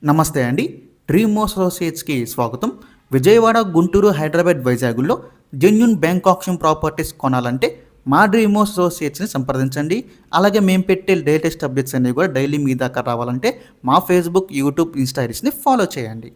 నమస్తే అండి. డ్రీమ్ అసోసియేట్స్‌కి స్వాగతం. విజయవాడ, గుంటూరు, హైదరాబాద్, వైజాగుల్లో జెన్యూన్ బ్యాంక్ ఆక్షన్ ప్రాపర్టీస్ కొనాలంటే మా డ్రీమ్ అసోసియేట్స్‌ని సంప్రదించండి. అలాగే మేము పెట్టే లేటెస్ట్ అప్డేట్స్ అన్నీ కూడా డైలీ మీ దాకా రావాలంటే మా ఫేస్‌బుక్, యూట్యూబ్, ఇన్‌స్టా ఐడీస్‌ని ఫాలో చేయండి.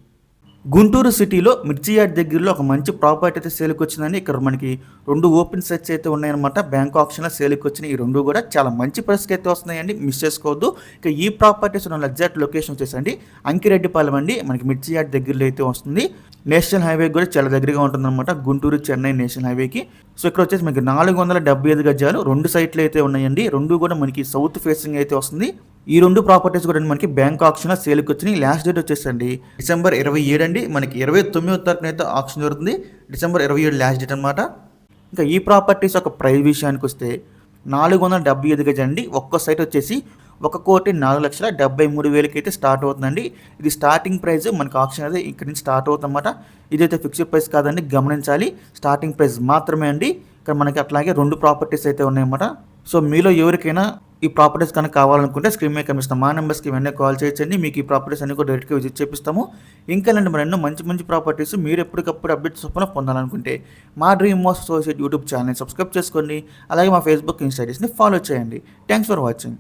గుంటూరు సిటీలో మిర్చి యార్డ్ దగ్గరలో ఒక మంచి ప్రాపర్టీ అయితే సేల్‌కి వచ్చిందండి. ఇక్కడ మనకి 2 ఓపెన్ సెట్స్ అయితే ఉన్నాయన్నమాట. బ్యాంక్ ఆక్షన్‌లో సేల్‌కి వచ్చిన ఈ 2 కూడా చాలా మంచి ప్రైస్‌కి అయితే వస్తున్నాయండి. మిస్ చేసుకోవద్దు. ఇక ఈ ప్రాపర్టీస్ ఉన్న ఎగ్జాక్ట్ లొకేషన్ వచ్చేసండి అంకిరెడ్డిపాలెం అండి. మనకి మిర్చి యార్డ్ దగ్గరలో అయితే వస్తుంది. నేషనల్ హైవే కూడా చాలా దగ్గరగా ఉంటుందన్నమాట. గుంటూరు చెన్నై నేషనల్ హైవేకి. సో ఇక్కడ వచ్చేసి మనకి 475 గజాలు 2 సైట్లు అయితే ఉన్నాయండి. 2 కూడా మనకి సౌత్ ఫేసింగ్ అయితే వస్తుంది. ఈ 2 ప్రాపర్టీస్ కూడా మనకి బ్యాంక్ ఆక్షన్‌లో సేల్‌కి వచ్చినాయి. లాస్ట్ డేట్ వచ్చేసండి డిసెంబర్ 27 అండి. మనకి 29వ తారీఖున అయితే ఆక్షన్ జరుగుతుంది. డిసెంబర్ 27 లాస్ట్ డేట్ అనమాట. ఇంకా ఈ ప్రాపర్టీస్ ఒక ప్రైస్ విషయానికి వస్తే 475 గజండి. ఒక్కో సైట్ వచ్చేసి 1,04,73,000కి అయితే స్టార్ట్ అవుతుందండి. ఇది స్టార్టింగ్ ప్రైస్. మనకి ఆక్షన్ అయితే ఇక్కడ నుంచి స్టార్ట్ అవుతుందన్నమాట. ఇదైతే ఫిక్స్డ్ ప్రైస్ కాదండి, గమనించాలి. స్టార్టింగ్ ప్రైస్ మాత్రమే అండి. ఇక్కడ మనకి అట్లాగే 2 ప్రాపర్టీస్ అయితే ఉన్నాయన్నమాట. సో మీలో ఎవరికైనా ఈ ప్రాపర్టీస్ కనుక కావాలనుకుంటే స్క్రీన్ మీద కనిపిస్తాం మా నెంబర్స్కి వెంటనే కాల్ చేయొచ్చండి. మీకు ఈ ప్రాపర్టీస్ అన్ని కూడా డైరెక్ట్గా విజిట్ చేపిస్తాము. ఇంకా ఇలాంటి మరెన్నో మంచి మంచి ప్రాపర్టీస్ మీరు ఎప్పటికప్పుడు అప్డేట్స్ చొప్పున పొందాలనుకుంటే మా డ్రీమ్ అసోసియేట్ యూట్యూబ్ ఛానల్ని సబ్స్క్రైబ్ చేసుకోండి. అలాగే మా ఫేస్బుక్, ఇన్స్టా ఐడీస్ని ఫాలో చేయండి. Thanks for watching.